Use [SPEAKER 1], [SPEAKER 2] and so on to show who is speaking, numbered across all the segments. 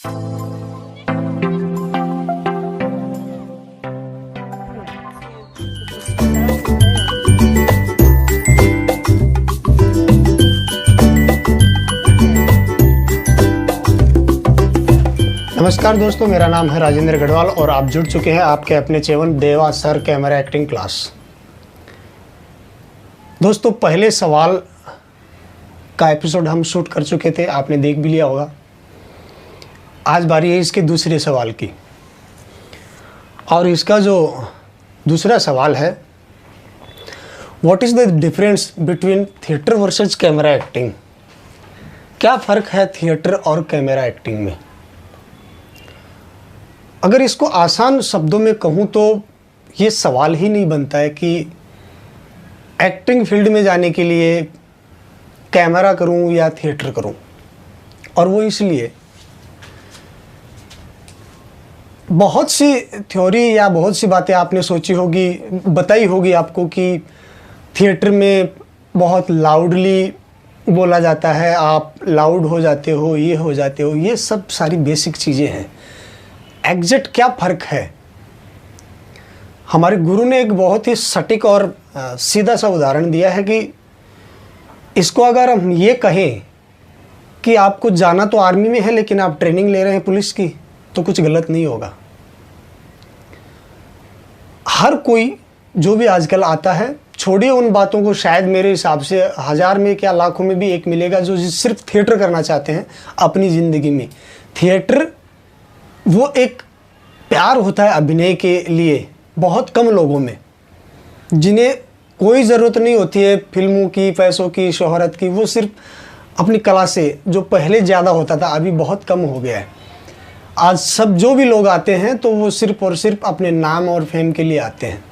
[SPEAKER 1] नमस्कार दोस्तों, मेरा नाम है राजेंद्र गढ़वाल और आप जुड़ चुके हैं आपके अपने चैनल देवा सर कैमरा एक्टिंग क्लास। दोस्तों, पहले सवाल का एपिसोड हम शूट कर चुके थे, आपने देख भी लिया होगा। आज बारी है इसके दूसरे सवाल की, और इसका जो दूसरा सवाल है, what is the difference between theatre versus camera acting. क्या फ़र्क है थिएटर और कैमरा एक्टिंग में। अगर इसको आसान शब्दों में कहूँ तो ये सवाल ही नहीं बनता है कि एक्टिंग फील्ड में जाने के लिए कैमरा करूँ या थिएटर करूँ। और वो इसलिए बहुत सी थ्योरी या बहुत सी बातें आपने सोची होगी, बताई होगी आपको कि थिएटर में बहुत लाउडली बोला जाता है, आप लाउड हो जाते हो, ये हो जाते हो। ये सब सारी बेसिक चीज़ें हैं। एग्जैक्ट क्या फ़र्क है, हमारे गुरु ने एक बहुत ही सटीक और सीधा सा उदाहरण दिया है कि इसको अगर हम ये कहें कि आपको जाना तो आर्मी में है लेकिन आप ट्रेनिंग ले रहे हैं पुलिस की, तो कुछ गलत नहीं होगा। हर कोई जो भी आजकल आता है, छोड़िए उन बातों को, शायद मेरे हिसाब से 1000 में क्या लाखों में भी एक मिलेगा जो सिर्फ थिएटर करना चाहते हैं अपनी ज़िंदगी में। थिएटर वो एक प्यार होता है अभिनय के लिए, बहुत कम लोगों में, जिन्हें कोई ज़रूरत नहीं होती है फिल्मों की, पैसों की, शोहरत की। वो सिर्फ अपनी कला से, जो पहले ज़्यादा होता था अभी बहुत कम हो गया है। आज सब जो भी लोग आते हैं तो वो सिर्फ और सिर्फ अपने नाम और फेम के लिए आते हैं।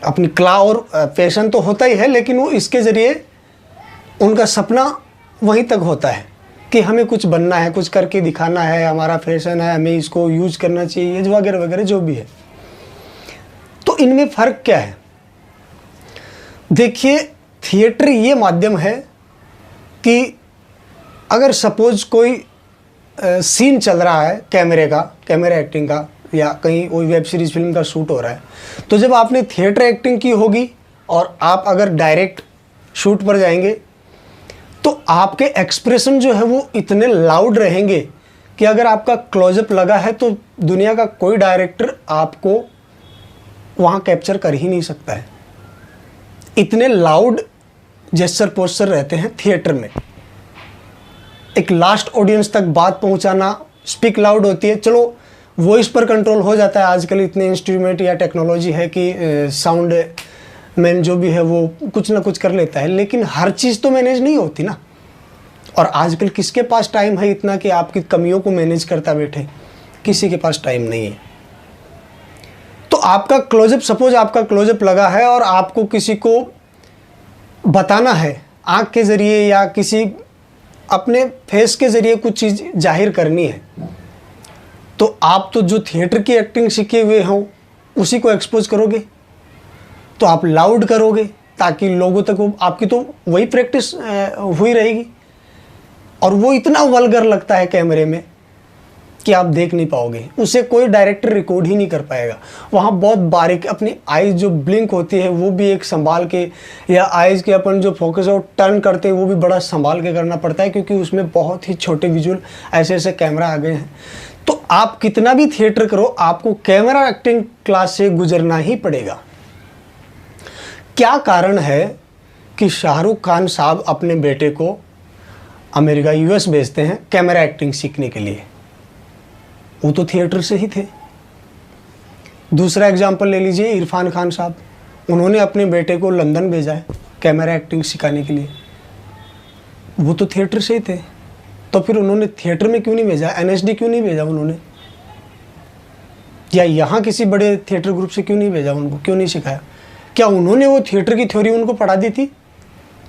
[SPEAKER 1] अपनी कला और पैशन तो होता ही है, लेकिन वो इसके ज़रिए उनका सपना वहीं तक होता है कि हमें कुछ बनना है, कुछ करके दिखाना है, हमारा फैशन है, हमें इसको यूज करना चाहिए, वगैरह वगैरह जो भी है। तो इनमें फ़र्क क्या है? देखिए, थिएटर ये माध्यम है कि अगर सपोज कोई सीन चल रहा है कैमरे का, कैमरा एक्टिंग का, या कहीं कोई वेब सीरीज़ फिल्म का शूट हो रहा है, तो जब आपने थिएटर एक्टिंग की होगी और आप अगर डायरेक्ट शूट पर जाएंगे तो आपके एक्सप्रेशन जो है वो इतने लाउड रहेंगे कि अगर आपका क्लोजअप लगा है तो दुनिया का कोई डायरेक्टर आपको वहाँ कैप्चर कर ही नहीं सकता है। इतने लाउड जेस्चर पोस्चर रहते हैं थिएटर में। एक लास्ट ऑडियंस तक बात पहुँचाना, स्पीक लाउड होती है। चलो वॉइस पर कंट्रोल हो जाता है, आजकल इतने इंस्ट्रूमेंट या टेक्नोलॉजी है कि साउंड मैन जो भी है वो कुछ ना कुछ कर लेता है, लेकिन हर चीज़ तो मैनेज नहीं होती ना। और आजकल किसके पास टाइम है इतना कि आपकी कमियों को मैनेज करता बैठे? किसी के पास टाइम नहीं है। तो आपका क्लोजअप, सपोज आपका क्लोजअप लगा है और आपको किसी को बताना है आँख के ज़रिए या किसी अपने फेस के ज़रिए कुछ चीज़ जाहिर करनी है, तो आप तो जो थिएटर की एक्टिंग सीखे हुए हों उसी को एक्सपोज करोगे, तो आप लाउड करोगे ताकि लोगों तक वो, आपकी तो वही प्रैक्टिस हुई रहेगी। और वो इतना वल्गर लगता है कैमरे में कि आप देख नहीं पाओगे, उसे कोई डायरेक्टर रिकॉर्ड ही नहीं कर पाएगा। वहाँ बहुत बारीक अपनी आइज़ जो ब्लिंक होती है वो भी एक संभाल के, या आइज़ के अपन जो फोकस आउट टर्न करते हैं वो भी बड़ा संभाल के करना पड़ता है, क्योंकि उसमें बहुत ही छोटे विजुअल ऐसे ऐसे कैमरा आ गए हैं। तो आप कितना भी थिएटर करो, आपको कैमरा एक्टिंग क्लास से गुजरना ही पड़ेगा। क्या कारण है कि शाहरुख खान साहब अपने बेटे को अमेरिका, यूएस भेजते हैं कैमरा एक्टिंग सीखने के लिए? वो तो थिएटर से ही थे। दूसरा एग्जांपल ले लीजिए, इरफान खान साहब, उन्होंने अपने बेटे को लंदन भेजा है कैमरा एक्टिंग सिखाने के लिए। वो तो थिएटर से ही थे। तो फिर उन्होंने थिएटर में क्यों नहीं भेजा? एनएसडी क्यों नहीं भेजा उन्होंने? या यहाँ किसी बड़े थिएटर ग्रुप से क्यों नहीं भेजा उनको? क्यों नहीं सिखाया? क्या उन्होंने वो थिएटर की थ्योरी उनको पढ़ा दी थी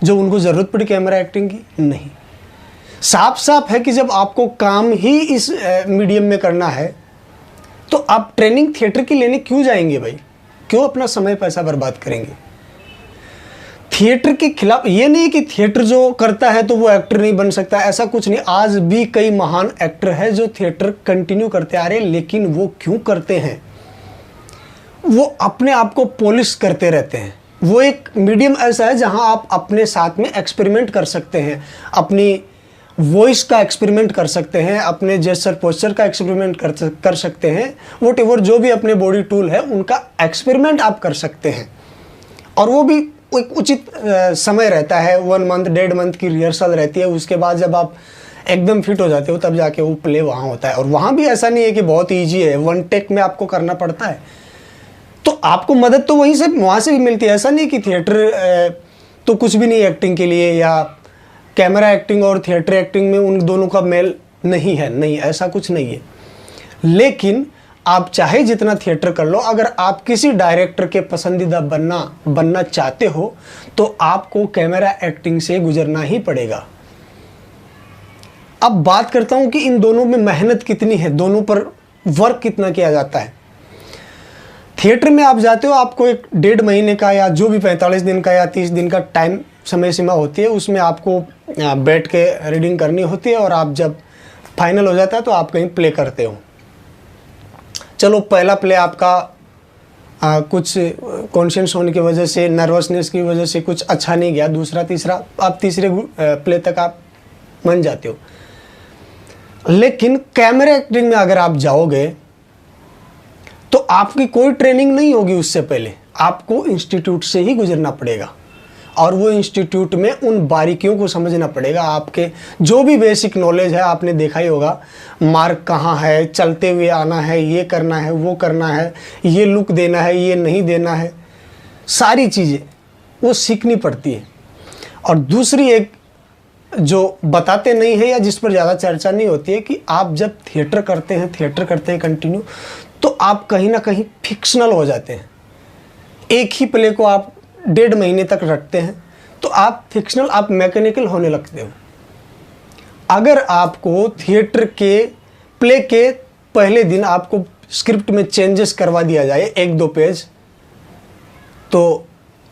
[SPEAKER 1] जो उनको ज़रूरत पड़ी कैमरा एक्टिंग की? नहीं। साफ साफ है कि जब आपको काम ही इस मीडियम में करना है तो आप ट्रेनिंग थिएटर की लेने क्यों जाएंगे भाई? क्यों अपना समय पैसा बर्बाद करेंगे? थिएटर के खिलाफ ये नहीं कि थिएटर जो करता है तो वो एक्टर नहीं बन सकता, ऐसा कुछ नहीं। आज भी कई महान एक्टर हैं जो थिएटर कंटिन्यू करते आ रहे हैं, लेकिन वो क्यों करते हैं? वो अपने आप को पॉलिश करते रहते हैं। वो एक मीडियम ऐसा है जहां आप अपने साथ में एक्सपेरिमेंट कर सकते हैं, अपनी वॉइस का एक्सपेरिमेंट कर सकते हैं, अपने जेस्चर पोस्चर का एक्सपेरिमेंट कर सकते हैं, व्हाटएवर जो भी अपने बॉडी टूल है उनका एक्सपेरिमेंट आप कर सकते हैं। और वो भी एक उचित समय रहता है, 1 मंथ 1.5 मंथ की रिहर्सल रहती है। उसके बाद जब आप एकदम फिट हो जाते हो तब जाके वो प्ले वहाँ होता है। और वहाँ भी ऐसा नहीं है कि बहुत ईजी है, 1 टेक में आपको करना पड़ता है। तो आपको मदद तो वहीं से वहाँ से भी मिलती है। ऐसा नहीं कि थिएटर तो कुछ भी नहीं एक्टिंग के लिए, या कैमरा एक्टिंग और थिएटर एक्टिंग में उन दोनों का मेल नहीं है, नहीं, ऐसा कुछ नहीं है। लेकिन आप चाहे जितना थिएटर कर लो, अगर आप किसी डायरेक्टर के पसंदीदा बनना चाहते हो तो आपको कैमरा एक्टिंग से गुजरना ही पड़ेगा। अब बात करता हूं कि इन दोनों में मेहनत कितनी है, दोनों पर वर्क कितना किया जाता है। थिएटर में आप जाते हो, आपको एक 1.5 महीने का या जो भी 45 दिन का या 30 दिन का टाइम समय सीमा होती है, उसमें आपको बैठ के रीडिंग करनी होती है और आप जब फाइनल हो जाता है तो आप कहीं प्ले करते हो। चलो पहला प्ले आपका कुछ कॉन्शियस होने की वजह से, नर्वसनेस की वजह से कुछ अच्छा नहीं गया, दूसरा तीसरा, आप तीसरे प्ले तक आप मान जाते हो। लेकिन कैमरा एक्टिंग में अगर आप जाओगे तो आपकी कोई ट्रेनिंग नहीं होगी उससे पहले, आपको इंस्टीट्यूट से ही गुजरना पड़ेगा। और वो इंस्टीट्यूट में उन बारीकियों को समझना पड़ेगा। आपके जो भी बेसिक नॉलेज है, आपने देखा ही होगा, मार्क कहाँ है, चलते हुए आना है, ये करना है, वो करना है, ये लुक देना है, ये नहीं देना है, सारी चीज़ें वो सीखनी पड़ती है। और दूसरी एक जो बताते नहीं है या जिस पर ज़्यादा चर्चा नहीं होती है कि आप जब थिएटर करते हैं कंटिन्यू, तो आप कहीं ना कहीं फिक्शनल हो जाते हैं। एक ही प्ले को आप 1.5 महीने तक रखते हैं तो आप फिक्शनल, आप मैकेनिकल होने लगते हो। अगर आपको थिएटर के प्ले के पहले दिन आपको स्क्रिप्ट में चेंजेस करवा दिया जाए 1-2 पेज, तो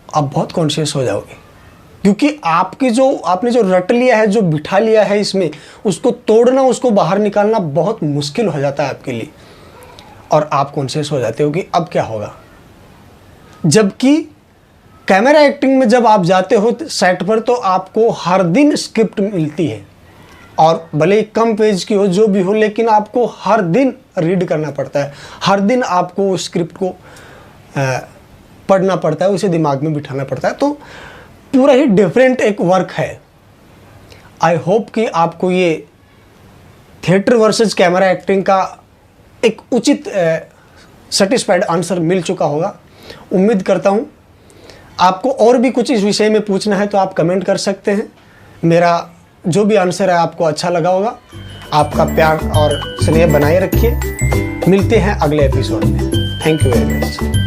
[SPEAKER 1] आप बहुत कॉन्शियस हो जाओगे, क्योंकि आपने जो रट लिया है, जो बिठा लिया है इसमें, उसको तोड़ना, उसको बाहर निकालना बहुत मुश्किल हो जाता है आपके लिए। और आप कॉन्शियस हो जाते हो कि अब क्या होगा। जबकि कैमरा एक्टिंग में जब आप जाते हो सेट पर तो आपको हर दिन स्क्रिप्ट मिलती है, और भले ही कम पेज की हो, जो भी हो, लेकिन आपको हर दिन रीड करना पड़ता है, हर दिन आपको उस स्क्रिप्ट को पढ़ना पड़ता है, उसे दिमाग में बिठाना पड़ता है। तो पूरा ही डिफरेंट एक वर्क है। आई होप कि आपको ये थिएटर वर्सेस कैमरा एक्टिंग का एक उचित सेटिस्फाइड आंसर मिल चुका होगा। उम्मीद करता हूँ आपको और भी कुछ इस विषय में पूछना है तो आप कमेंट कर सकते हैं। मेरा जो भी आंसर है आपको अच्छा लगा होगा। आपका प्यार और स्नेह बनाए रखिए। मिलते हैं अगले एपिसोड में। Thank you very much.